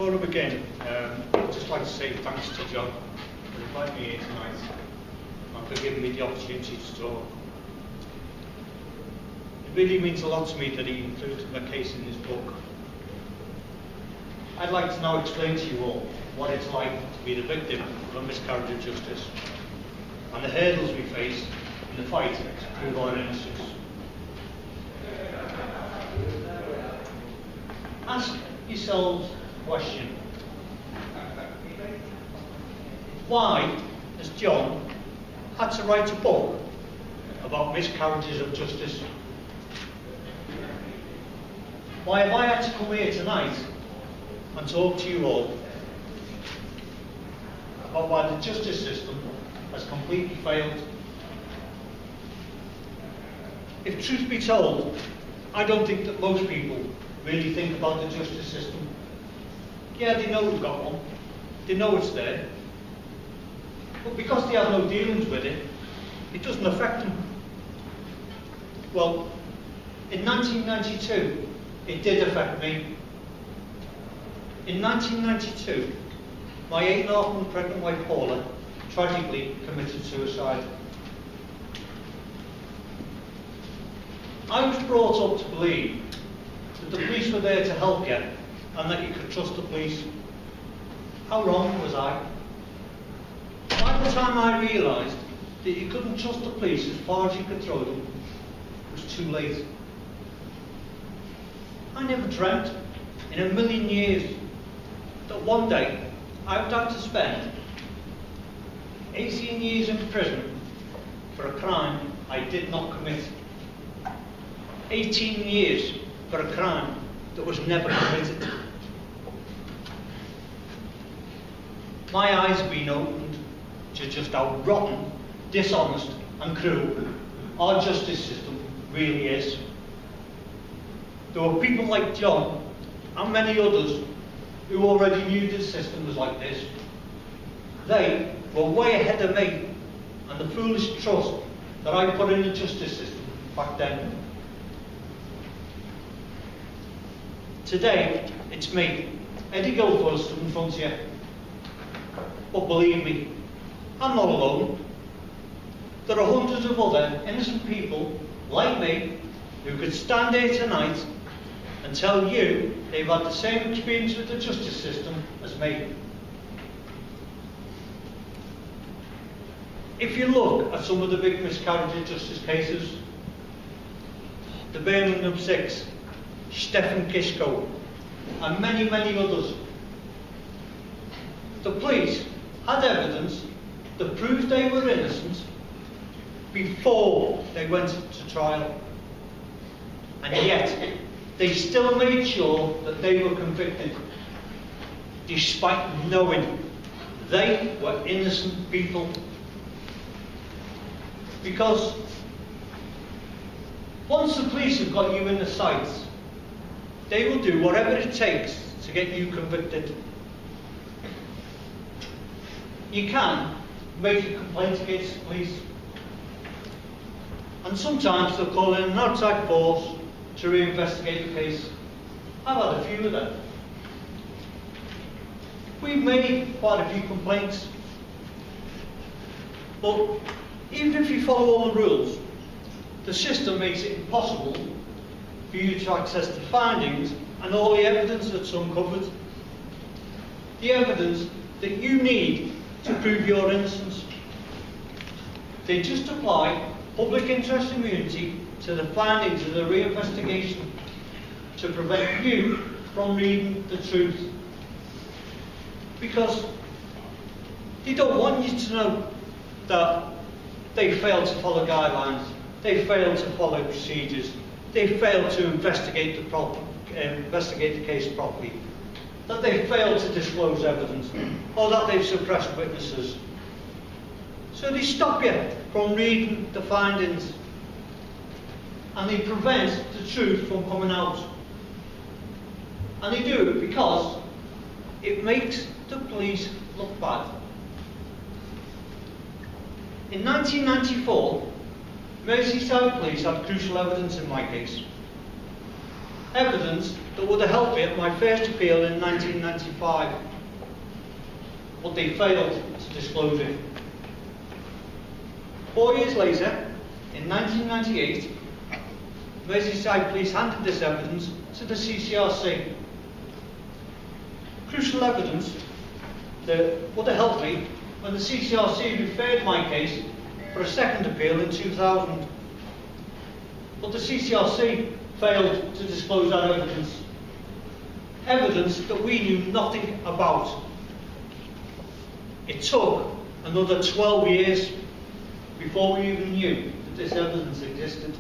Before I begin, I'd just like to say thanks to John for inviting me here tonight and for giving me the opportunity to talk. It really means a lot to me that he included my case in his book. I'd like to now explain to you all what it's like to be the victim of a miscarriage of justice and the hurdles we face in the fight to prove our innocence. Ask yourselves a question. Why has John had to write a book about miscarriages of justice? Why have I had to come here tonight and talk to you all about why the justice system has completely failed? If truth be told, I don't think that most people really think about the justice system. Yeah, they know we've got one, they know it's there, but because they have no dealings with it, it doesn't affect them. Well, in 1992, it did affect me. In 1992, my 8-month pregnant wife Paula tragically committed suicide. I was brought up to believe that the police were there to help you and that you could trust the police. How wrong was I? By the time I realised that you couldn't trust the police as far as you could throw them, it was too late. I never dreamt in a million years that one day I would have to spend 18 years in prison for a crime I did not commit. 18 years for a crime that was never committed. My eyes have been opened to just how rotten, dishonest and cruel our justice system really is. There were people like John and many others who already knew the system was like this. They were way ahead of me and the foolish trust that I put in the justice system back then. Today, it's me, Eddie Gilfoyle, stood in front of you. But believe me, I'm not alone. There are hundreds of other innocent people like me who could stand here tonight and tell you they've had the same experience with the justice system as me. If you look at some of the big miscarriage of justice cases, the Birmingham 6, Stephen Kisco, and many, many others, the police had evidence that proved they were innocent before they went to trial. And yet, they still made sure that they were convicted, despite knowing they were innocent people. Because once the police have got you in the sights, they will do whatever it takes to get you convicted. You can make a complaint against the police, and sometimes they'll call in an outside force to reinvestigate the case. I've had a few of them. We've made quite a few complaints, but even if you follow all the rules, the system makes it impossible for you to access the findings and all the evidence that's uncovered. The evidence that you need to prove your innocence. They just apply public interest immunity to the findings of the reinvestigation to prevent you from reading the truth. Because they don't want you to know that they failed to follow guidelines, they failed to follow procedures, they failed to investigate the case properly, that they failed to disclose evidence, or that they've suppressed witnesses. So they stop you from reading the findings, and they prevent the truth from coming out. And they do it because it makes the police look bad. In 1994, Merseyside Police had crucial evidence in my case. Evidence that would have helped me at my first appeal in 1995, but they failed to disclose it. 4 years later, in 1998, Merseyside Police handed this evidence to the CCRC. Crucial evidence that would have helped me when the CCRC referred my case for a second appeal in 2000. But the CCRC failed to disclose that evidence. Evidence that we knew nothing about. It took another 12 years before we even knew that this evidence existed.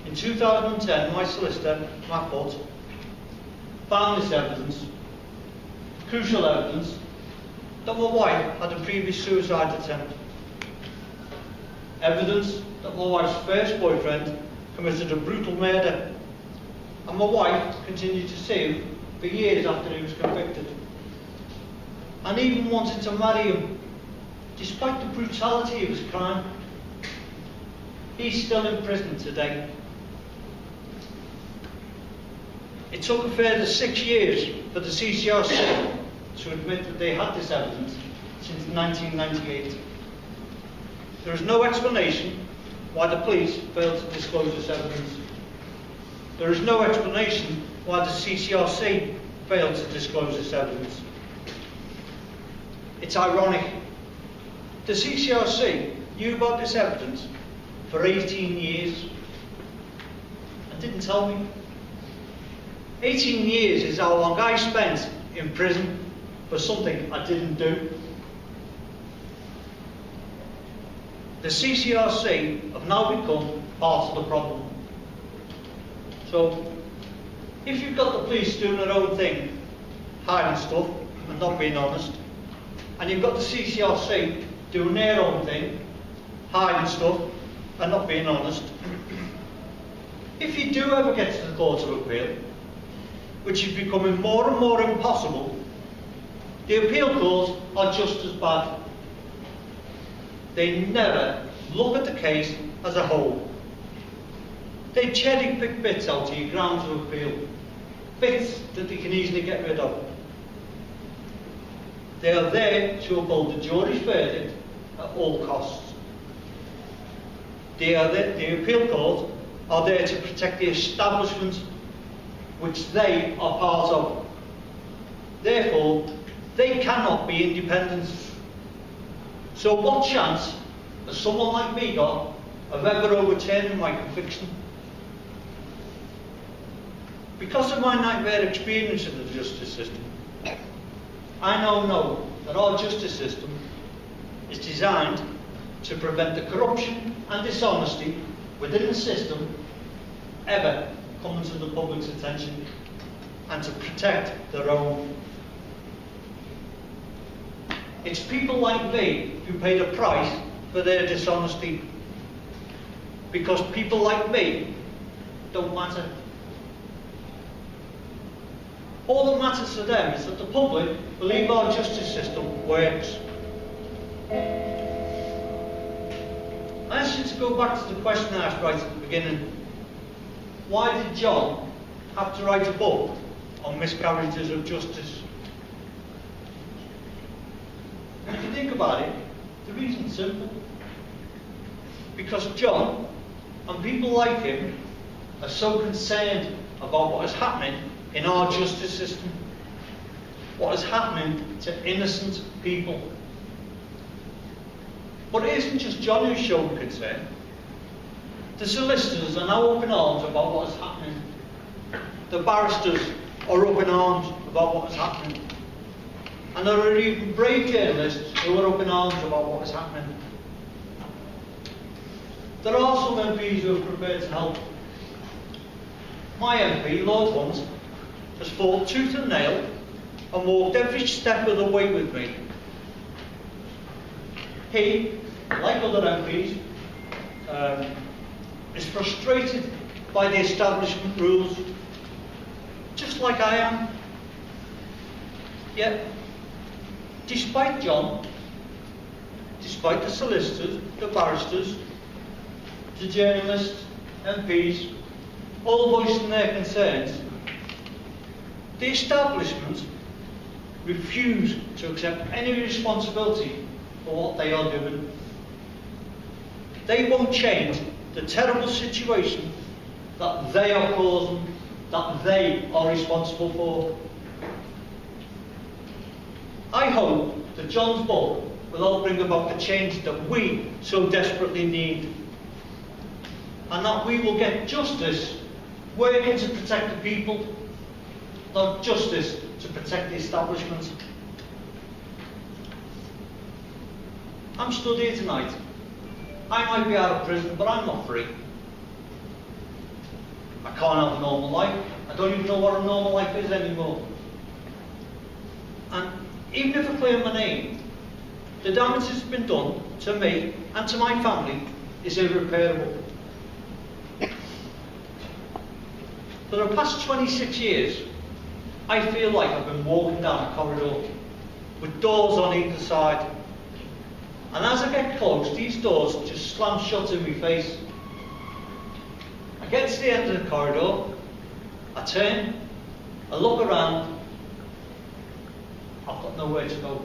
In 2010, my solicitor, Matt Hutt, found this evidence, crucial evidence, that my wife had a previous suicide attempt. Evidence that my wife's first boyfriend committed a brutal murder, and my wife continued to sue him for years after he was convicted, and even wanted to marry him, despite the brutality of his crime. He's still in prison today. It took a further 6 years for the CCRC to admit that they had this evidence since 1998. There is no explanation why the police failed to disclose this evidence. There is no explanation why the CCRC failed to disclose this evidence. It's ironic. The CCRC knew about this evidence for 18 years and didn't tell me. 18 years is how long I spent in prison for something I didn't do. The CCRC have now become part of the problem. So, if you've got the police doing their own thing, hiding stuff and not being honest, and you've got the CCRC doing their own thing, hiding stuff and not being honest, if you do ever get to the Court of Appeal, which is becoming more and more impossible, the appeal courts are just as bad. They never look at the case as a whole. They cherry pick bits out of your grounds of appeal, bits that they can easily get rid of. They are there to uphold the jury's verdict at all costs. The appeal court are there to protect the establishment which they are part of. Therefore, they cannot be independent. So what chance has someone like me got of ever overturning my conviction? Because of my nightmare experience of the justice system, I now know that our justice system is designed to prevent the corruption and dishonesty within the system ever coming to the public's attention, and to protect their own. It's people like me who pay the price for their dishonesty, because people like me don't matter. All that matters to them is that the public believe our justice system works. I ask you to go back to the question I asked right at the beginning. Why did John have to write a book on miscarriages of justice? And if you think about it, the reason's simple. Because John and people like him are so concerned about what is happening in our justice system, what is happening to innocent people. But it isn't just John who's shown concern. The solicitors are now up in arms about what is happening. The barristers are up in arms about what is happening. And there are even brave journalists who are up in arms about what is happening. There are some MPs who are prepared to help. My MP, Lord Hunt, has fought tooth and nail and walked every step of the way with me. He, like other MPs, is frustrated by the establishment rules, just like I am. Yet, despite John, despite the solicitors, the barristers, the journalists, MPs, all voicing their concerns, the establishment refuse to accept any responsibility for what they are doing. They won't change the terrible situation that they are causing, that they are responsible for. I hope that John's book will all bring about the change that we so desperately need, and that we will get justice working to protect the people, not justice to protect the establishment. I'm stood here tonight. I might be out of prison, but I'm not free. I can't have a normal life. I don't even know what a normal life is anymore. And even if I clear my name, the damage that's been done to me and to my family is irreparable. For the past 26 years, I feel like I've been walking down a corridor with doors on either side. And as I get close, these doors just slam shut in my face. I get to the end of the corridor, I turn, I look around, I've got nowhere to go.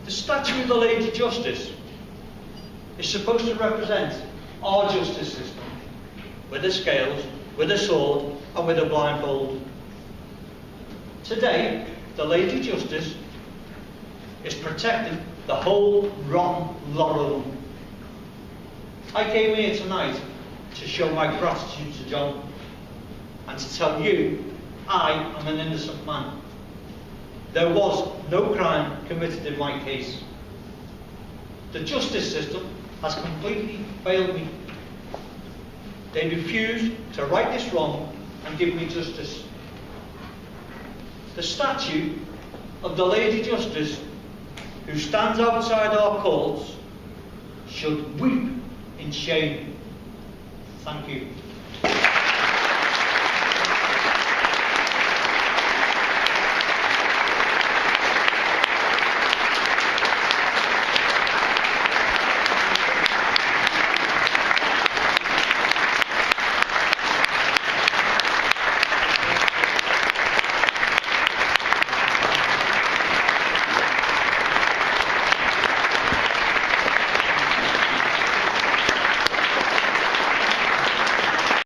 The statue of the Lady Justice is supposed to represent our justice system, with the scales, with a sword, and with a blindfold. Today, the Lady Justice is protecting the whole rotten lot of them. I came here tonight to show my gratitude to John and to tell you I am an innocent man. There was no crime committed in my case. The justice system has completely failed me. They refuse to right this wrong and give me justice. The statue of the Lady Justice, who stands outside our courts, should weep in shame. Thank you.